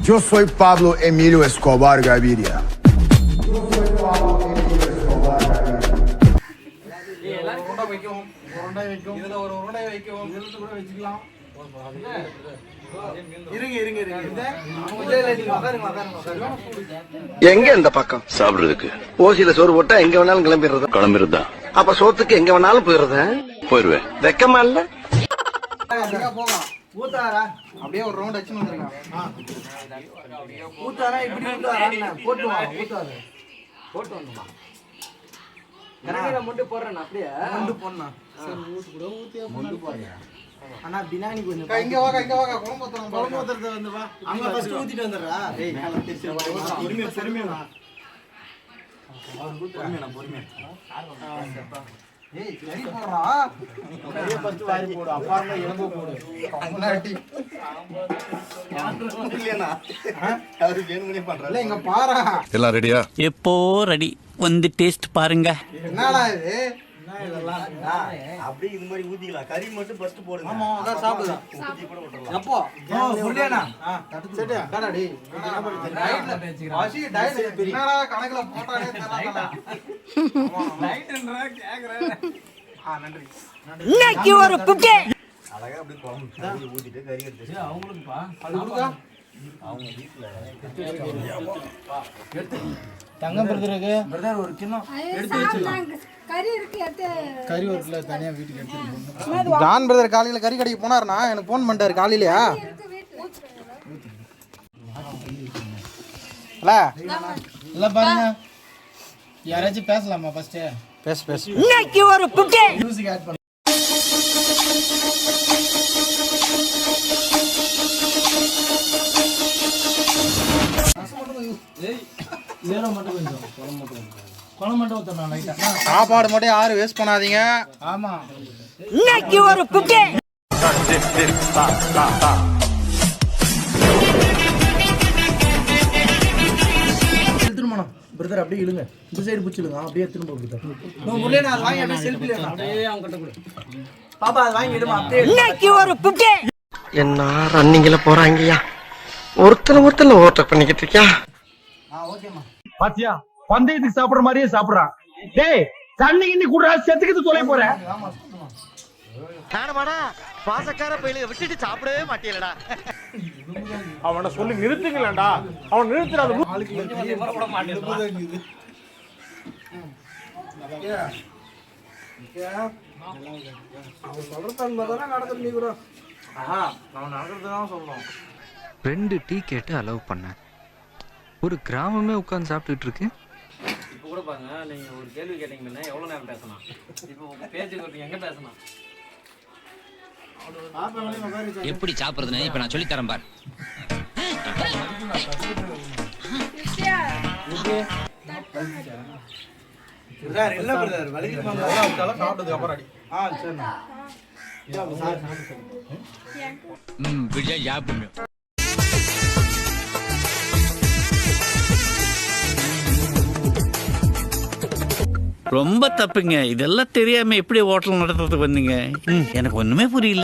Yo soy Pablo Emilio Escobar Gaviria. எங்க இந்த பக்கம் சாப்பிடுறதுக்கு ஓசியில சோறு போட்டா எங்க வேணாலும் கிளம்பிடுறதா அப்ப சோத்துக்கு எங்க வேணாலும் போயிருவேன். வெக்கமா இல்ல அப்படியே ஒரு ரவுண்ட் அடிச்சு வந்துருங்க. ஊத்தாரா இப்படி ஊத்தாரா போட்டு வா ஊத்தாரு போட்டு வந்துமா கரண்டில மட்டும் போறேன் அப்படியே மொண்டு போறேன் சரி ஊத்து கூட ஊத்தியா மொண்டு போறியா அண்ணா பிரியாணி கொஞ்சம் இங்க வாங்க குழம்பு ஊத்துறது வந்து வா அங்க ஃபர்ஸ்ட் ஊத்திட்டு வந்துறா டேய் மேல திருப்பி பொறுமையா அவர் பொறுமையா ஏய் கறி போடுறா கறிய ஃபர்ஸ்ட் வாரி போடு அப்பாறமா எலும்பு போடு முன்னாடி இல்லையா அவர் வேணும்னே பண்றாரு இல்ல இங்க பாறா எல்லாம் ரெடியா? எப்போ ரெடி வந்து டேஸ்ட் பாருங்க. என்னடா இது என்ன இதெல்லாம் அப்படியே இந்த மாதிரி ஊத்திக்கலாம் கறி மட்டும் ஃபர்ஸ்ட் போடுங்க ஆமா அத சாப்பிடலாம் ஊத்தி கூட விட்டுறலாம் எப்போ சொல்லியானா தட்டு செட் கடா டேய் என்ன பண்றது டயட்ல பேசிக்கிறேன் வாசி டயட் என்னடா கணக்குல போட்டானே தெரியல டயட்ன்றா கேக்குறேன் நன்றி இன்னைக்கு ஒரு புக்கே அழகா அப்படியே குழம்பு ஊத்திட்டு கறி எடுத்து அவங்களுக்குப்பா அது கொடுங்க அவங்க வீட்ல எடுத்து தங்கம் பிரதர் ஒரு கிண்ணம் எடுத்து வச்சிடலாம் கறி ஒரு கிலோ தனியா வீட்டுக்கு எடுத்துட்டு ஜான் பிரதர் காலையில கறி கடைக்கு போனாருனா எனக்கு ஃபோன் பண்ணிட்டாரு காலையிலயா இல்ல பாருங்க யாராச்சும் பேசலாமா ஃபர்ஸ்ட் பேசு இன்னைக்கு ஒரு புக்கே மியூசிக் ஆட் பண்ணு சாப்பாடு மட்டும் யாரும் வேஸ்ட் பண்ணாதீங்க ஆமா இன்னைக்கு ஒரு புக்கே திருமணம் பிரதர் அப்படியே இழுங்க இந்த சைடு பிடிச்சிடுங்க அப்படியே திரும்ப பிரதர் நான் வாங்கி அப்படியே செல்ஃபில அப்படியே அவங்க கிட்ட கொடு பாப்பா அது வாங்கி எடுமா அப்படியே இன்னைக்கு ஒரு புக்கே என்ன ரன்னிங்ல போறாங்கய்யா ஒருத்தர் ஓவர்டேக் பண்ணிக்கிட்டு இருக்கியா ஓகேமா பாத்தியா பந்தயத்துக்கு சாப்பிடுற மாதிரியே சாப்பிடுறான். டேய் தண்ணி கிண்ணி குடுறா செத்துக்கிட்டு தொலை போற. காணமாடா பாசக்கார பையில விட்டுட்டு சாப்பிடவே மாட்டீங்களடா. அவனை சொல்லி நிறுத்துங்களேன்டா. அவன் நிறுத்துறாத. ரெண்டு டீ கேட்டு அலோவ் பண்ணேன். ஒரு கிராமமே உட்கார்ந்து சாப்பிட்டுட்டு இருக்கு. இப்போ கூட பாருங்க, நீங்க ஒரு கேள்வி கேட்டீங்கன்னா எவ்வளவு நேரம் பேசலாம். இப்போ பேச்சு எங்க பேசலாம். எப்படி சாப்பிடுறதுன்னு இப்ப நான் சொல்லி தரேன் பார். இல்ல பிரதர் வலிக்குமாங்க அதெல்லாம் சாப்பிட்டதுக்கு அப்புறம் அடி சரிண்ணா விஜய் சாப்பிடுங்க. ரொம்ப தப்புங்க. இதெல்லாம் தெரியாம எப்படி ஹோட்டல் நடத்துறதுக்கு வந்தீங்க? எனக்கு ஒண்ணுமே புரியல.